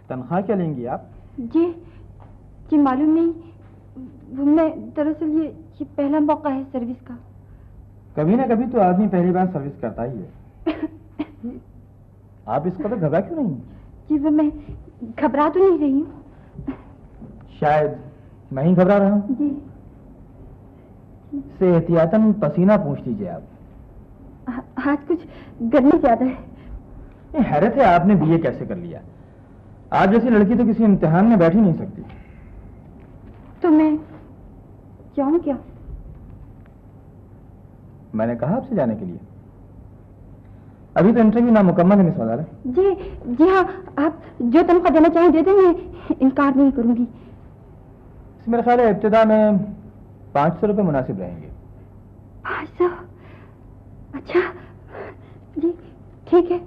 तनख्वाह क्या लेंगी आप? जी मालूम नहीं, मैं दरअसल ये पहला मौका है सर्विस का। कभी ना कभी तो आदमी पहली बार सर्विस करता ही है। आप इस कदर घबरा क्यों नहीं? जी वो मैं घबरा तो नहीं रही हूँ। शायद मैं ही घबरा रहा हूँ। जी से एहतियातन पसीना पूछ लीजिए आप। आज कुछ गर्मी ज्यादा है। हैरत है, आपने बीए कैसे कर लिया? आप जैसी लड़की तो किसी इम्तिहान में बैठ ही नहीं सकती। तो मैं जाऊं क्या? मैंने कहा आपसे जाने के लिए। अभी तो इंटरव्यू नामुकम्मल है मिस वजारा। जी हाँ, आप जो तनख्वाह देना चाहें दे दें, मैं इनकार नहीं करूंगी। मेरा ख्याल है इब्तिदा में 500 रुपये मुनासिब रहेंगे। 500? अच्छा जी, ठीक है।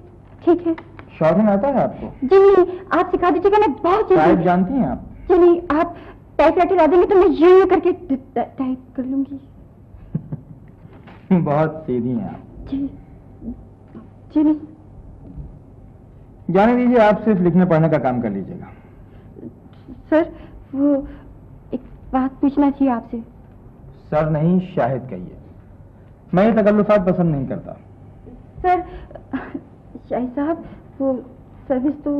शॉर्ट आता है आपको? जी नहीं, आप सिखा दीजिएगा, मैं बहुत टाइप जानती हैं आप? जी नहीं, आप टाइपराइटर ला देंगे तो मैं यूं करके टाइप कर लूंगी। बहुत सीधी हैं आप। जी नहीं। जाने दीजिए, आप सिर्फ लिखने पढ़ने का काम कर लीजिएगा। सर वो एक बात पूछना चाहिए आपसे। सर नहीं, शाहिद कहिए। मैं ये तकल्लुफात पसंद नहीं करता। सर शाहिद साहब, वो सर्विस तो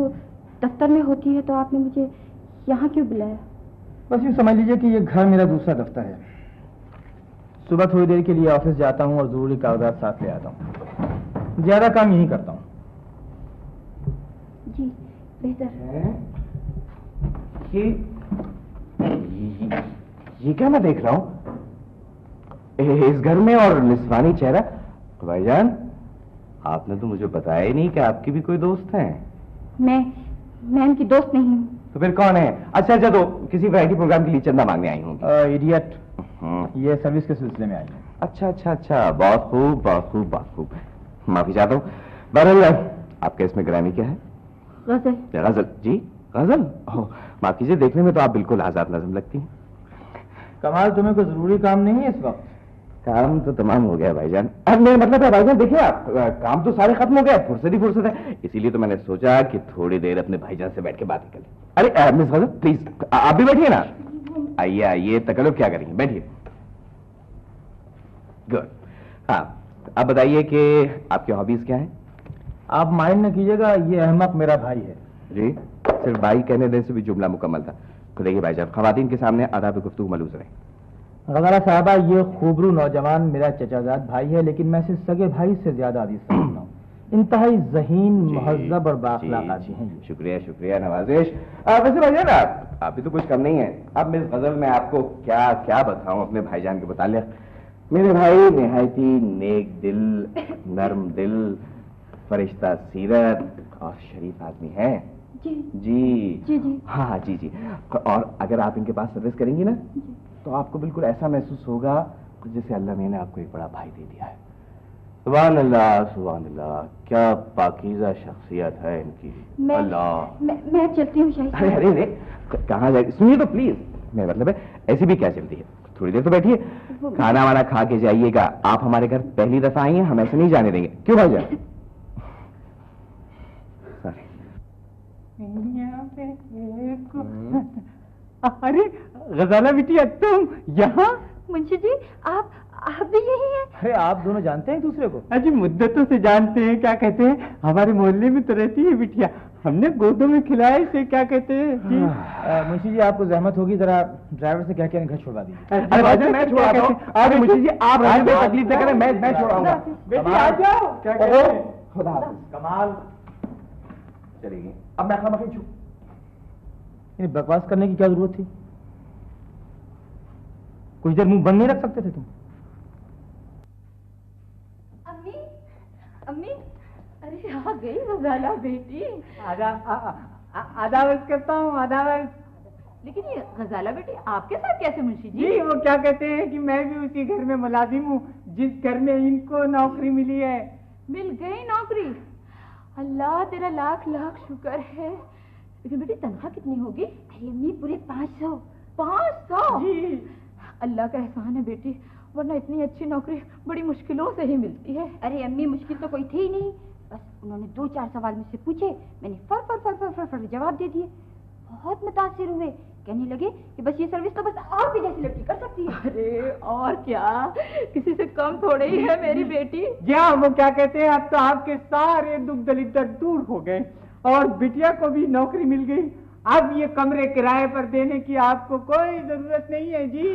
दफ्तर में होती है, तो आपने मुझे यहाँ क्यों बुलाया? बस यूँ समझ लीजिए कि ये घर मेरा दूसरा दफ्तर है। सुबह थोड़ी देर के लिए ऑफिस जाता हूँ और जरूरी कागजात साथ ले आता हूँ। ज्यादा काम यही करता हूँ। जी बेहतर। ये क्या मैं देख रहा हूँ इस घर में, और निस्वानी चेहरा? भाईजान, आपने तो मुझे बताया ही नहीं कि आपकी भी कोई दोस्त है। मैं उनकी दोस्त नहीं हूँ। तो फिर कौन है? अच्छा, तो किसी वैरायटी प्रोग्राम के लिए चंदा मांगने आई हूँ। इडियट, ये सर्विस के सिलसिले में आई है। अच्छा, बहुत खूब। माफी चाहता हूँ। बहरहाल, आपके इसमें ग्रामी क्या है? गजल। जी गजल? माफ कीजिए, देखने में तो आप बिल्कुल आजाद नज़म लगती हैं। कमाल, तुम्हें कोई जरूरी काम नहीं है इस वक्त? काम तो तमाम हो गया भाईजान। अब मेरा मतलब है भाईजान, देखिए आप, काम तो सारे खत्म हो गए, फुर्सत है। इसीलिए तो मैंने सोचा कि थोड़ी देर अपने भाईजान से बैठ के बातें कर लें। अरे मिस गजल, प्लीज आप भी बैठिए ना। आइए, तकल्लुफ क्या करेंगे, बैठिए। गुड। हाँ, आप बताइए कि आपकी हॉबीज क्या हैं? आप माइंड न कीजिएगा, ये अहमक मेरा भाई है। जी, सिर्फ भाई कहने देने से भी जुमला मुकम्मल था। तो देखिए भाईजान, खवातीन के सामने आदाब गुफ्तगू मलूज रहे। गजाला साहबा, ये खूबरू नौजवान मेरा चचाजाद भाई है, लेकिन मैं सिर्फ सगे भाई से ज्यादा अजीज समझता हूँ। इंतहाई ज़हीन, मुहज़्ज़ब और बाअखलाक आदमी हैं। शुक्रिया नवाजिश। वैसे भाईजान, आप भी तो कुछ कम नहीं है। अब मिस गजल मैं आपको क्या बताऊं अपने भाईजान के मुताल्लिक। मेरे भाई निहायती नेक दिल, नर्म दिल, फरिश्ता सीरत और शरीफ आदमी है। जी। हाँ जी। और अगर आप इनके पास सर्विस करेंगी ना, तो आपको बिल्कुल ऐसा महसूस होगा जैसे अल्लाह ने आपको एक बड़ा भाई दे दिया है। सुभान अल्लाह, क्या पाकीज़ा शख्सियत है इनकी। अल्लाह, मैं चलती हूँ शायद। अरे कहाँ जाए? सुनिए तो प्लीज, मेरा मतलब है ऐसी भी क्या चलती है। थोड़ी देर तो बैठिए, खाना वाना खा के जाइएगा। आप हमारे घर पहली दफा आई हैं, हम ऐसे नहीं जाने देंगे। क्यों भाईजान? अरे गजाला बिटिया, तुम यहाँ? मुंशी जी, आप भी यही हैं? अरे आप दोनों जानते हैं एक दूसरे को? अजी मुद्दतों से जानते हैं। क्या कहते हैं, हमारे मोहल्ले में तो रहती है बिटिया, हमने गोदों में खिलाया इसे। क्या कहते हैं जी? मुंशी जी, आपको जहमत होगी, जरा ड्राइवर से कह के घर छोड़वा दीजिए। अरे भाईजान, मैं छोड़ाता हूँ। अरे मुंशी जी, आप तकलीफ न करें, मैं छोड़ाऊंगा। बेटी आ जाओ। क्या कहते हैं? खुदा हाफिज़। कमाल, चलिए अब मैं खाना खींचूं। ये बकवास करने की क्या जरूरत थी? कुछ देर मुंह बंद नहीं रख सकते थे तुम? अम्मी, अरे आ गई गजाला बेटी। आदावर्स करता हूँ, आदावर्स। लेकिन ये गजाला बेटी आपके साथ कैसे मुंशी जी? जी, वो क्या कहते हैं कि मैं भी उसी घर में मुलाजिम हूँ जिस घर में इनको नौकरी मिली है। मिल गई नौकरी? अल्लाह तेरा लाख लाख शुक्र है। लेकिन बेटी तनख्वाह कितनी होगी? अरे अम्मी, पूरे 500। 500? जी। अल्लाह का एहसान है बेटी, वरना इतनी अच्छी नौकरी बड़ी मुश्किलों से ही मिलती है। अरे अम्मी, मुश्किल तो कोई थी ही नहीं, बस उन्होंने 2-4 सवाल मुझसे पूछे, मैंने फर जवाब दे दिए। बहुत मुतासिर हुए, कहने लगे कि बस ये सर्विस तो बस आप ही जैसी लड़की कर सकती है। अरे और क्या, किसी से कम थोड़े ही है मेरी बेटी। क्या वो क्या कहते हैं, अब तो आपके सारे दुख दलिदर दूर हो गए और बिटिया को भी नौकरी मिल गई। अब ये कमरे किराए पर देने की आपको कोई जरूरत नहीं है जी।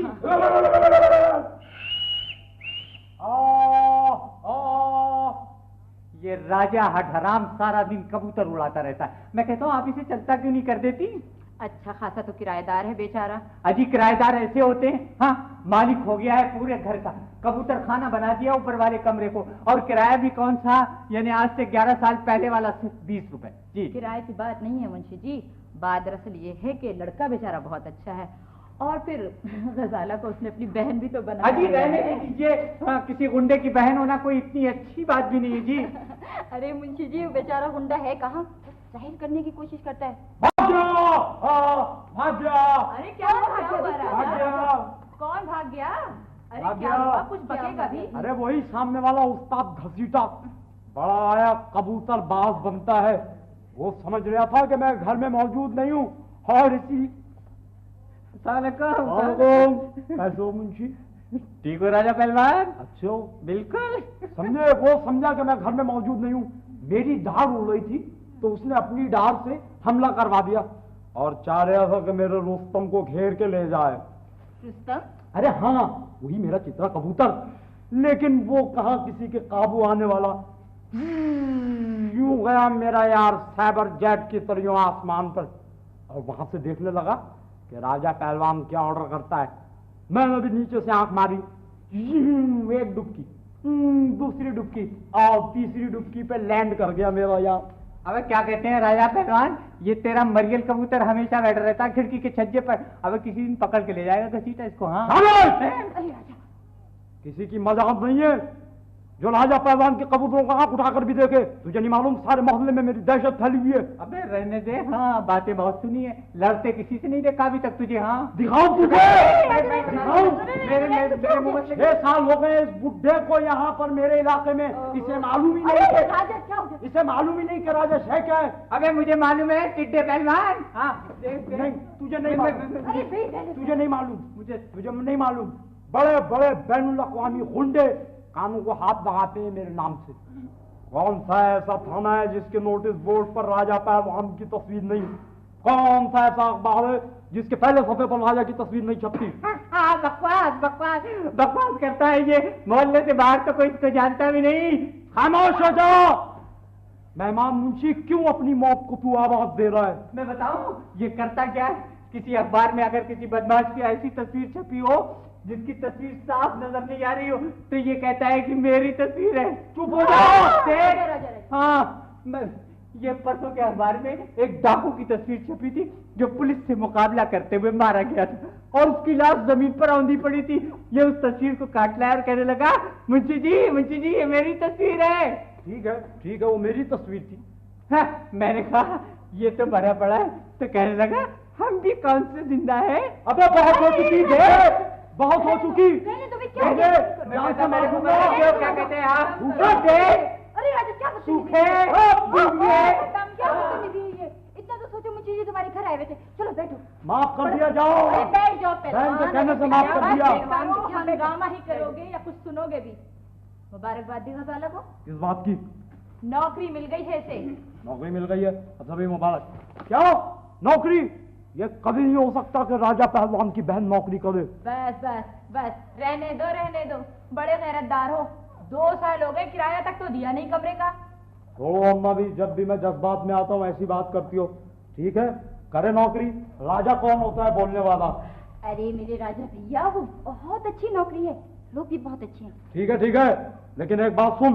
ये राजा हठराम सारा दिन कबूतर उड़ाता रहता है। मैं कहता हूँ आप इसे चलता क्यों नहीं कर देती? अच्छा खासा तो किराएदार है बेचारा। अजी किराएदार ऐसे होते हैं, हाँ मालिक हो गया है पूरे घर का, कबूतर खाना बना दिया ऊपर वाले कमरे को, और किराया भी कौन सा, यानी आज से 11 साल पहले वाला सिर्फ 20 रुपए जी। किराए की बात नहीं है मुंशी जी, बात दरअसल ये है कि लड़का बेचारा बहुत अच्छा है, और फिर गजाला को उसने अपनी बहन भी तो बना। अजी रहने दीजिए, किसी गुंडे की बहन होना कोई इतनी अच्छी बात भी नहीं है जी। अरे मुंशी जी, वो बेचारा गुंडा है कहाँ, जाहिर करने की कोशिश करता है। भाग जाओ। अरे क्या हुआ? कौन भाग गया? अरे क्या हुआ, कुछ बकेगा भी? अरे वही सामने वाला उस्ताद घसीटा, बड़ा आया कबूतर बाज बनता है, वो समझ रहा था कि मैं घर में मौजूद नहीं हूँ, और इसी कैसे हो मुंशी? ठीक हो राजा पहलवान? अच्छा बिल्कुल समझे, वो समझा कि मैं घर में मौजूद नहीं हूँ, मेरी धार उड़ रही थी तो उसने अपनी डार से हमला करवा दिया और चाह रहा था कि मेरे रुस्तम को घेर के ले जाए। रुस्तम? अरे हाँ, वही मेरा चित्रा कबूतर, लेकिन वो कहाँ किसी के काबू आने वाला, यूं गया मेरा यार साइबर जेट की तरह आसमान पर, और वहां से देखने लगा कि राजा पहलवान क्या ऑर्डर करता है। मैंने भी नीचे से आंख मारी, एक डुबकी, दूसरी डुबकी, और तीसरी डुबकी पे लैंड कर गया मेरा यार। अबे क्या कहते हैं राजा पहलवान, ये तेरा मरियल कबूतर हमेशा बैठा रहता है खिड़की के छज्जे पर, अब किसी दिन पकड़ के ले जाएगा घसीटा इसको। हाँ किसी की मजाक नहीं है, जो राजा पहलवान के कबूतरों का आंख उठाकर भी देखे, तुझे नहीं मालूम सारे मोहल्ले में मेरी दहशत फैली हुई है। अबे रहने दे, हाँ बातें बहुत सुनी है, लड़ते किसी से नहीं देखा अभी तक तुझे। हाँ दिखाओ तुझे, दिखाओ। मेरे मुंह में 6 साल हो गए इस बुढ़े को यहाँ पर मेरे इलाके में, इसे मालूम ही नहीं, इसे मालूम ही नहीं कि राजस है क्या है। अबे मुझे मालूम है टिड्डे पहलवान। हाँ नहीं, तुझे नहीं मालूम, तुझे नहीं मालूम, तुझे नहीं मालूम। बड़े बड़े बैनुल अक़वामी गुंडे कानून को हाथ लगाते हैं मेरे नाम से। कौन सा ऐसा थाना है जिसके नोटिस बोर्ड पर राजा पहलवान की तस्वीर नहीं? कौन सा ऐसा अखबार है जिसके पहले सफे पर राजा की तस्वीर नहीं छपती? बकवास बकवास बकवास करता है ये, मोहल्ले से बाहर तो कोई इसको जानता भी नहीं। खामोश हो जाओ। मेहमान मुंशी, क्यों अपनी मौत को तू आवाज दे रहा है? मैं बताऊं ये करता क्या है, किसी अखबार में अगर किसी बदमाश की ऐसी तस्वीर छपी हो जिसकी तस्वीर साफ नजर नहीं आ रही हो, तो ये कहता है कि मेरी तस्वीर है। चुप हो जाओ। हाँ, ये परसों के अखबार में एक डाकू की तस्वीर छपी थी जो पुलिस से मुकाबला करते हुए मारा गया था, और उसकी लाश जमीन पर औंधी पड़ी थी। ये उस तस्वीर को काट लाया और कहने लगा, मुंशी जी ये मेरी तस्वीर है। ठीक है, वो मेरी तस्वीर थी। हाँ, मैंने कहा ये तो भरा पड़ा है, तो कहने लगा हम भी कौन से जिंदा है। अबे बहुत हो चुकी है, बहुत हो चुकी। क्या कहते हैं आप? अरे राजा क्या सूखे इतना तो सोचो मुझे, ये तुम्हारे घर आए हुए थे। चलो बैठो। माफ कर दिया जाओ। बैठ जाओ बहन के कहने से माफ कर दिया। हंगामा ही करोगे या कुछ सुनोगे भी? मुबारकबाद दी गजाला को। किस बात की? नौकरी मिल गई है इसे। नौकरी मिल गई है, अच्छा भी मुबारक। क्या नौकरी? ये कभी नहीं हो सकता कि राजा पहलवान की बहन नौकरी करे। बस बस बस, रहने दो, बड़े गैरतदार हो। 2 साल हो गए, किराया तक तो दिया नहीं कमरे का। तो अम्मा भी जब भी मैं जज्बात में आता हूँ ऐसी बात करती हो। ठीक है, करे नौकरी। राजा कौन होता है बोलने वाला? अरे मेरे राजा भैया, वो बहुत अच्छी नौकरी है, लोग भी बहुत अच्छे हैं। ठीक है, लेकिन एक बात सुन,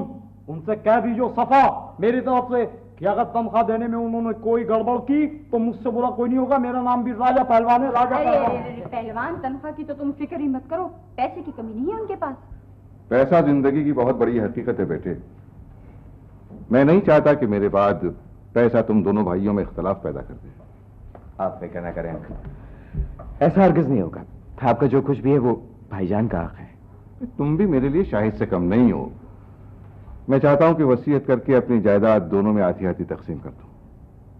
उनसे कह दीजिए सफा मेरी तरफ से कि अगर तनख्वाह देने में उन्होंने कोई गड़बड़ की तो मुझसे बुरा कोई नहीं होगा। मेरा नाम भी राजा पहलवान है। राजा पहलवान, तनख्वाह की तो तुम फिक्र ही मत करो, पैसे की कमी नहीं है उनके पास। पैसा जिंदगी की बहुत बड़ी हकीकत है बेटे। मैं नहीं चाहता कि मेरे बाद पैसा तुम दोनों भाइयों में इख्तलाफ पैदा कर दे। आप फिक्र न करें, ऐसा हरगिज नहीं होगा। आपका जो कुछ भी है वो भाईजान का हक है। तुम भी मेरे लिए शाहिद से कम नहीं हो। मैं चाहता हूं कि वसीयत करके अपनी जायदाद दोनों में आधी आधी तकसीम कर दूं।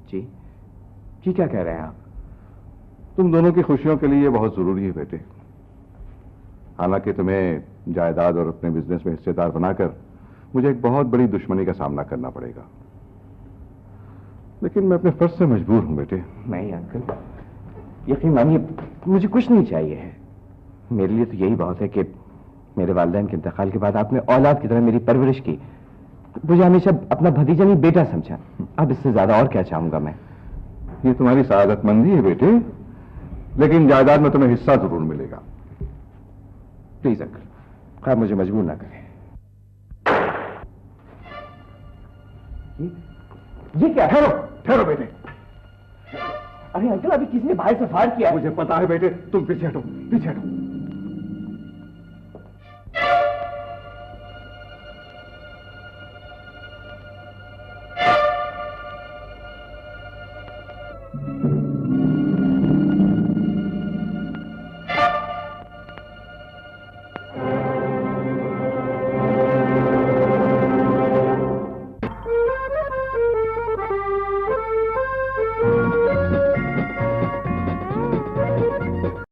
जी क्या कह रहे हैं आप? तुम दोनों की खुशियों के लिए ये बहुत जरूरी है बेटे। हालांकि तुम्हें जायदाद और अपने बिजनेस में हिस्सेदार बनाकर मुझे एक बहुत बड़ी दुश्मनी का सामना करना पड़ेगा, लेकिन मैं अपने फर्ज से मजबूर हूं बेटे। नहीं अंकल, यकीन मानिए मुझे कुछ नहीं चाहिए है। मेरे लिए तो यही बहुत है कि मेरे वालिदैन के इंतकाल के बाद आपने औलाद की तरह मेरी परवरिश की, मुझे हमेशा अपना भतीजा नहीं बेटा समझा। अब इससे ज्यादा और क्या चाहूंगा मैं? ये तुम्हारी सादतमंदी है बेटे, लेकिन जायदाद में तुम्हें हिस्सा जरूर मिलेगा। प्लीज अंकल, आप मुझे मजबूर ना करें। ये क्या? ठहरो ठहरो बेटे। अरे अंकल, अभी किसी ने बाहर से फायर किया है। मुझे पता है बेटे, तुम पीछे हटो पीछे हटो।